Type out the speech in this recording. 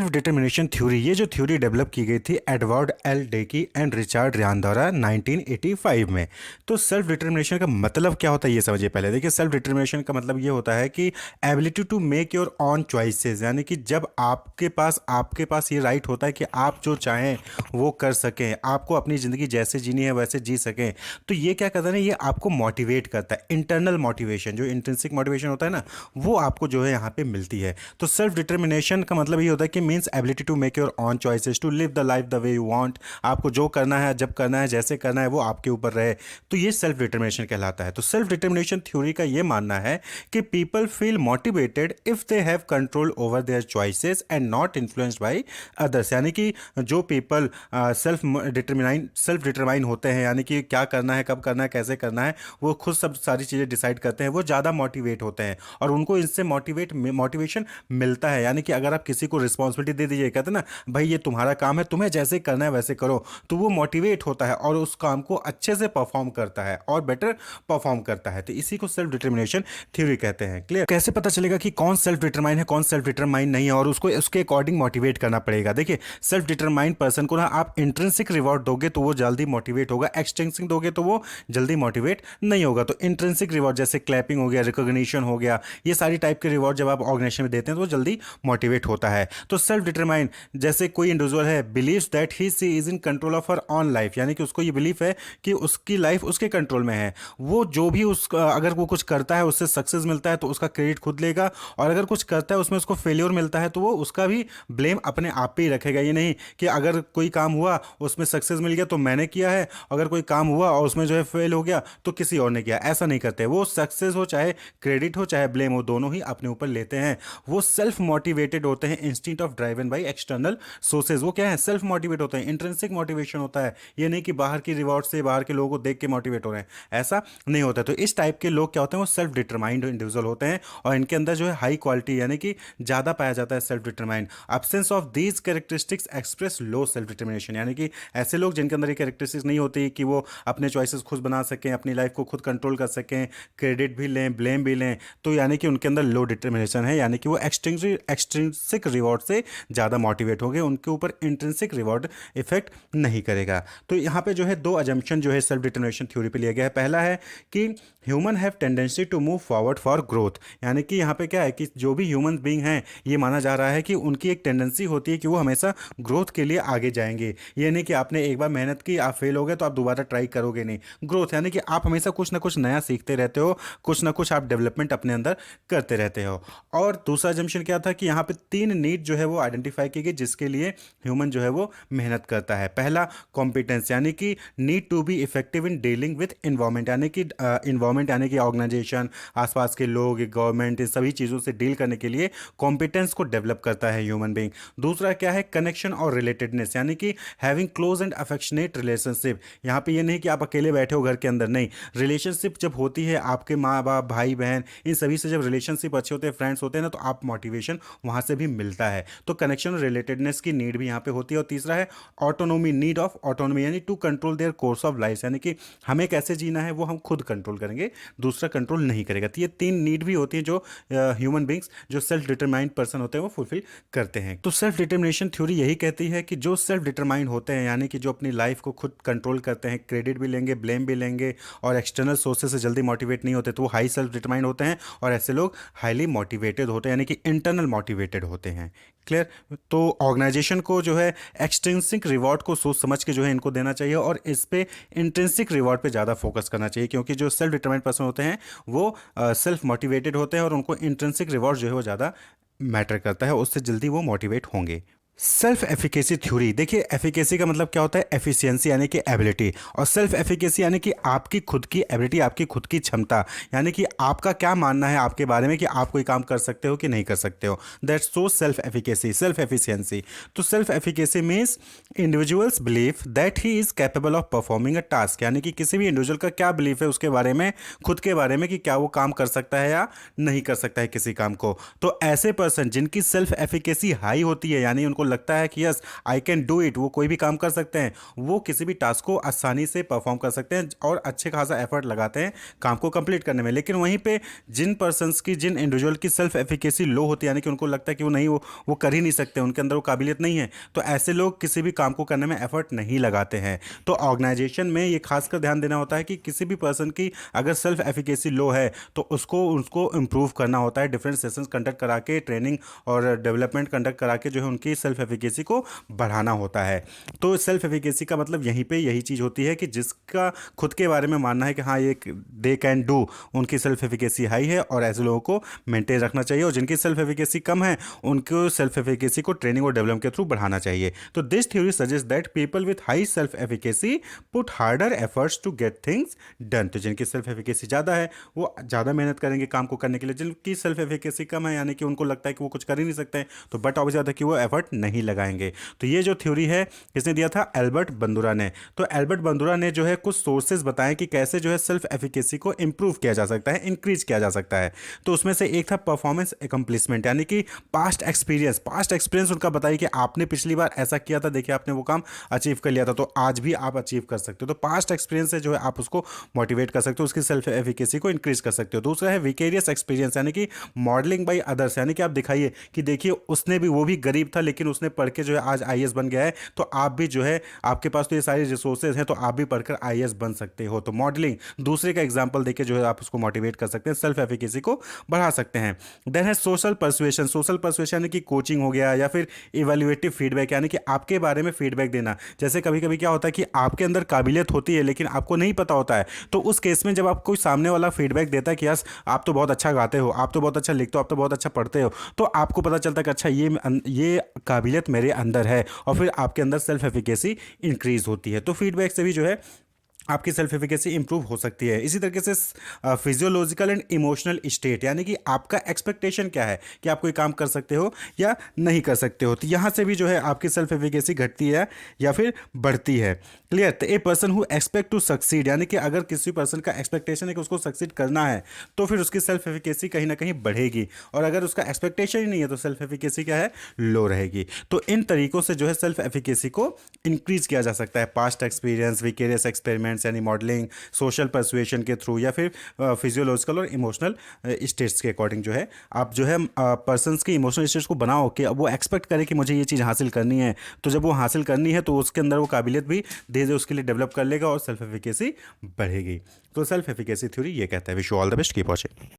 Self determination theory, ये जो theory develop की गई थी Edward L Deci and Richard Ryan द्वारा 1985 में। तो सेल्फ डिटर्मिनेशन का मतलब क्या होता है ये समझिए पहले। देखिए, सेल्फ डिटर्मिनेशन का मतलब ये होता है कि ability to make your own choices, यानी कि जब आपके पास ये राइट होता है कि आप जो चाहें वो कर सकें, आपको अपनी ज़िंदगी जैसे जीनी है वैसे जी सकें। तो ये क्या करता है ना, ये आपको मोटिवेट करता है। इंटरनल मोटिवेशन, जो इंट्रिंसिक मोटिवेशन होता है ना, वो आपको जो है यहाँ पे मिलती है। तो सेल्फ डिटर्मिनेशन का मतलब ये होता है कि means ability to make your own choices, to live the life the way you want. आपको जो करना है, जब करना है, जैसे करना है, वो आपके ऊपर रहे। तो ये सेल्फ डिटर्मिनेशन कहलाता है। तो सेल्फ डिटर्मिनेशन थ्योरी का ये मानना है कि people feel motivated if they have control over there choices and not influenced by others. यानी कि जो पीपल सेल्फ डिटरमाइन होते हैं, यानी कि क्या करना है, कब करना है, कैसे करना है, वो खुद सब सारी चीज़ें डिसाइड करते हैं, वो ज़्यादा मोटिवेट होते हैं और उनको इससे मोटिवेशन मिलता है। यानी कि अगर आप किसी को रिस्पॉन्सिबिलिटी दे दीजिए, कहते हैं ना भाई ये तुम्हारा काम है, तुम्हें जैसे करना है वैसे करो, तो वो मोटिवेट होता है और उस काम को अच्छे से परफॉर्म करता है और बेटर परफॉर्म करता है। तो इसी को सेल्फ डिटर्मिनेशन थ्योरी कहते हैं। क्लियर? कैसे पता चलेगा कि कौन सेल्फ डिटरमाइन है, कौन सेल्फ डिटरमाइन नहीं है, और उसको उसके अकॉर्डिंग मोटिवेट करना पड़ेगा। देखिए, सेल्फ डिटरमाइन पर्सन को ना आप इंट्रिंसिक रिवॉर्ड दोगे तो वो जल्दी मोटिवेट होगा, एक्सट्रिंसिक दोगे तो वो जल्दी मोटिवेट नहीं होगा। तो इंट्रिंसिक रिवॉर्ड जैसे क्लैपिंग हो गया, रिकॉग्निशन हो गया, ये सारी टाइप के रिवॉर्ड जब आप ऑर्गेनाइजेशन में देते हैं तो वो जल्दी मोटिवेट होता है। तो सेल्फ डिटरमाइन, जैसे कोई इंडिविजुअल है believes that he she is in control of her own life, यानी कि उसको ये बिलीफ है कि उसकी लाइफ उसके कंट्रोल में है। वो जो भी अगर वो कुछ करता है उससे सक्सेस मिलता है तो उसका क्रेडिट खुद लेगा, और अगर कुछ करता है उसमें उसको फेलियर मिलता है तो वो उसका भी ब्लेम अपने आप पे ही रखेगा। ये नहीं कि अगर कोई काम हुआ उसमें सक्सेस मिल गया तो मैंने किया है, अगर कोई काम हुआ और उसमें जो है फेल हो गया तो किसी और ने किया, ऐसा नहीं करते। वो सक्सेस हो चाहे क्रेडिट हो चाहे ब्लेम हो, दोनों ही अपने ऊपर लेते हैं। वो सेल्फ मोटिवेटेड होते हैं instinct of driven by external sources. वो क्या है, सेल्फ मोटिवेट होते हैं। इंट्रिंसिक मोटिवेशन होता है, ये नहीं कि बाहर की रिवॉर्ड से, बाहर के लोगों को देख के मोटिवेट हो रहे हैं, ऐसा नहीं होता। तो इस टाइप के लोग क्या होते हैं, वो सेल्फ डिटरमाइंड इंडिविजुअल होते हैं और इनके अंदर जो है हाई क्वालिटी यानी कि ज़्यादा पाया जाता है self determined. Absence of these characteristics express low self determination, यानी कि ऐसे लोग जिनके अंदर ये कैरेक्टरिस्टिक्स नहीं होती कि वो अपने चॉइसेस खुद बना सकें, अपनी लाइफ को खुद कंट्रोल कर सकें, क्रेडिट भी लें, ब्लेम भी लें, तो यानी कि उनके अंदर लो डिटर्मिनेशन है, यानी कि वो एक्सट्रिंसिक रिवॉर्ड से ज़्यादा मोटिवेट होंगे, उनके ऊपर इंट्रिंसिक रिवॉर्ड इफेक्ट नहीं करेगा। तो यहाँ पे जो है दो अजम्पशन जो है सेल्फ डिटर्मिनेशन थ्योरी पे लिया गया है। पहला है कि human have tendency to move forward for growth, यानी कि यहाँ पे क्या है कि जो भी ह्यूमन बीइंग हैं ये माना जा रहा है कि उनकी एक टेंडेंसी होती है कि वो हमेशा ग्रोथ के लिए आगे जाएंगे। ये नहीं कि आपने एक बार मेहनत की, आप फेल हो गए तो आप दोबारा ट्राई करोगे नहीं। ग्रोथ यानी कि आप हमेशा कुछ ना कुछ नया सीखते रहते हो, कुछ ना कुछ आप डेवलपमेंट अपने अंदर करते रहते हो। और दूसरा जंक्शन क्या था कि यहाँ पे 3 नीड जो है वो आइडेंटिफाई की गई जिसके लिए ह्यूमन जो है वो मेहनत करता है। पहला कॉम्पिटेंस, यानी कि need to be effective in dealing with environment, यानी कि इन्वायरमेंट यानी कि ऑर्गेनाइजेशन, आसपास के लोग, गवर्नमेंट, इन सभी चीज़ों से डील करने के लिए कॉम्पिटेंस को डेवलप करता है ह्यूमन बीइंग। दूसरा क्या है, कनेक्शन और रिलेटेडनेस, यानी कि having close and affectionate relationship. यहाँ पे ये नहीं कि आप अकेले बैठे हो घर के अंदर, नहीं, रिलेशनशिप जब होती है आपके माँ बाप, भाई बहन, इन सभी से जब रिलेशनशिप अच्छे होते हैं, फ्रेंड्स होते हैं ना, तो आप मोटिवेशन वहाँ से भी मिलता है। तो कनेक्शन और रिलेटेडनेस की नीड भी यहाँ पे होती है। और तीसरा है ऑटोनोमी, नीड ऑफ ऑटोनोमी, यानी to control their course of life, यानी कि हमें कैसे जीना है वो हम खुद कंट्रोल करेंगे, दूसरा कंट्रोल नहीं करेगा। तो ये 3 नीड भी होती है जो ह्यूमन बींग्स, जो सेल्फ डिटरमाइंड पर्सन होते हैं वो फुलफिल करते हैं। तो सेल्फ डिटर्मिनेशन थ्योरी यही कहती है कि जो सेल्फ डिटरमाइंड होते हैं, यानी कि जो अपनी लाइफ को खुद कंट्रोल करते हैं, क्रेडिट भी लेंगे, ब्लेम भी लेंगे, और एक्सटर्नल सोर्सेज से जल्दी मोटिवेट नहीं होते, तो वो हाई सेल्फ डिटरमाइंड होते हैं। और ऐसे लोग हाईली मोटिवेटेड होते हैं, यानी कि इंटरनल मोटिवेटेड होते हैं। क्लियर? तो ऑर्गेनाइजेशन को जो है एक्सट्रिंसिक रिवॉर्ड को सोच समझ के जो है इनको देना चाहिए और इस पे इंट्रिंसिक रिवॉर्ड पे ज़्यादा फोकस करना चाहिए, क्योंकि जो सेल्फ डिटरमाइंड पर्सन होते हैं वो सेल्फ मोटिवेटेड होते हैं और उनको इंट्रिंसिक रिवॉर्ड जो है वो ज़्यादा मैटर करता है, उससे जल्दी वो मोटिवेट होंगे। सेल्फ एफिकेसी थ्योरी, देखिए एफिकेसी का मतलब क्या होता है, एफिशिएंसी यानी कि एबिलिटी, और सेल्फ एफिकेसी यानी कि आपकी खुद की एबिलिटी, आपकी खुद की क्षमता, यानी कि आपका क्या मानना है आपके बारे में कि आप कोई काम कर सकते हो कि नहीं कर सकते हो। That's so self efficacy, self efficiency. तो self efficacy means individuals believe that he is capable of performing a task, यानी कि किसी भी इंडिविजुअल का क्या बिलीफ है उसके बारे में, खुद के बारे में कि क्या वो काम कर सकता है या नहीं कर सकता है किसी काम को। तो ऐसे पर्सन जिनकी सेल्फ एफिकेसी हाई होती है, यानी उनको लगता है कि yes I can do it, वो कोई भी काम कर सकते हैं, वो किसी भी टास्क को आसानी से परफॉर्म कर सकते हैं और अच्छे खासा एफर्ट लगाते हैं काम को कंप्लीट करने में। लेकिन वहीं पे जिन इंडिविजुअल की सेल्फ एफिकेसी लो होती है, यानी कि उनको लगता है कि वो नहीं, वो कर ही नहीं सकते, उनके अंदर वो काबिलियत नहीं है, तो ऐसे लोग किसी भी काम को करने में एफर्ट नहीं लगाते हैं। तो ऑर्गेनाइजेशन में ये खासकर ध्यान देना होता है कि किसी भी पर्सन की अगर सेल्फ एफिकेसी लो है तो उसको उसको इम्प्रूव करना होता है, डिफरेंट सेशंस कंडक्ट करा के, ट्रेनिंग और डेवलपमेंट कंडक्ट करा के जो है उनकी सेल्फ एफिकेसी को बढ़ाना होता है। तो सेल्फ एफिकेसी का मतलब यहीं पे यही चीज़ होती है कि जिसका खुद के बारे में मानना है कि हाँ ये दे कैन डू, उनकी सेल्फ एफिकेसी हाई है और ऐसे लोगों को मेंटेन रखना चाहिए, और जिनकी सेल्फ एफिकेसी कम है उनको सेल्फ एफिकेसी को ट्रेनिंग और डेवलपमेंट के थ्रू बढ़ाना चाहिए। तो this theory suggest that people with high self efficacy put harder efforts to get things done. तो जिनकी सेल्फ एफिकेसी ज़्यादा है वो ज़्यादा मेहनत करेंगे काम को करने के लिए, जिनकी सेल्फ एफिकेसी कम है यानी कि उनको लगता है कि वो कुछ कर ही नहीं सकते हैं, तो बट ऑब्वियस बात है कि वो एफर्ट नहीं लगाएंगे। तो ये जो थ्योरी है किसने दिया था? एल्बर्ट बंदुरा ने। तो एल्बर्ट बंदुरा ने जो है कुछ सोर्सेज बताए कि कैसे जो है सेल्फ एफिकेसी को इंप्रूव किया जा सकता है, इंक्रीज किया जा सकता है। तो उसमें से एक था परफॉर्मेंस एकम्प्लिसमेंट, यानी कि पास्ट एक्सपीरियंस उनका बताइए कि आपने पिछली बार ऐसा किया था, देखिए आपने वो काम अचीव कर लिया था, तो आज भी आप अचीव कर सकते हो। तो पास्ट एक्सपीरियंस से जो है आप उसको मोटिवेट कर सकते हो, उसकी सेल्फ एफिकेसी को इंक्रीज कर सकते हो। दूसरा है विकेरियस एक्सपीरियंस, यानी कि मॉडलिंग बाई अदर्स, यानी कि आप दिखाइए कि देखिए उसने भी, वो भी गरीब था लेकिन उसने पढ़ के जो है आज आईएएस बन गया है, तो आप भी जो है, आपके पास तो ये सारी रिसोर्सेज हैं, तो आप भी पढ़कर आईएएस बन सकते हो। तो मॉडलिंग, दूसरे का एग्जाम्पल देके जो है आप उसको मोटिवेट कर सकते हैं, सेल्फ एफिकेसी को बढ़ा सकते हैं। देन है सोशल पर्सुएशन यानी कि कोचिंग हो गया, या फिर इवैल्यूएटिव फीडबैक, यानी कि आपके बारे में फीडबैक देना। जैसे कभी कभी क्या होता है कि आपके अंदर काबिलियत होती है लेकिन आपको नहीं पता होता है, तो उस केस में जब आप कोई सामने वाला फीडबैक देता है कि यस आप तो बहुत अच्छा गाते हो, आप तो बहुत अच्छा लिखते हो, आप तो बहुत अच्छा पढ़ते हो, तो आपको पता चलता है कि अच्छा ये काबिलियत मेरे अंदर है, और फिर आपके अंदर सेल्फ एफिकेसी इंक्रीज होती है। तो फीडबैक से भी जो है आपकी सेल्फ एफिकेसी इंप्रूव हो सकती है। इसी तरीके से फिजियोलॉजिकल एंड इमोशनल स्टेट, यानी कि आपका एक्सपेक्टेशन क्या है कि आप कोई काम कर सकते हो या नहीं कर सकते हो, तो यहाँ से भी जो है आपकी सेल्फ एफिकेसी घटती है या फिर बढ़ती है। क्लियर? तो a person who expect to succeed, यानी कि अगर किसी पर्सन का एक्सपेक्टेशन है कि उसको सक्सीड करना है तो फिर उसकी सेल्फ एफिकेसी कहीं ना कहीं बढ़ेगी, और अगर उसका एक्सपेक्टेशन ही नहीं है तो सेल्फ एफिकेसी क्या है? लो रहेगी। तो इन तरीकों से जो है सेल्फ एफिकेसी को इंक्रीज किया जा सकता है, पास्ट एक्सपीरियंस, विकेरियस एक्सपेरिमेंट्स यानी मॉडलिंग, सोशल पर्सुएशन के थ्रू, या फिर फिजियोलॉजिकल और इमोशनल स्टेट्स के अकॉर्डिंग जो है आप जो है पर्सन्स के इमोशनल स्टेट्स को बनाओ कि अब वो एक्सपेक्ट करे कि मुझे ये चीज़ हासिल करनी है, तो जब वो हासिल करनी है तो उसके अंदर वो काबिलियत भी धीरे धीरे उसके लिए डेवलप कर लेगा और सेल्फ एफिकेसी बढ़ेगी। तो सेल्फ एफिकेसी थ्योरी ये कहता है। Wish you all the best, keep watching.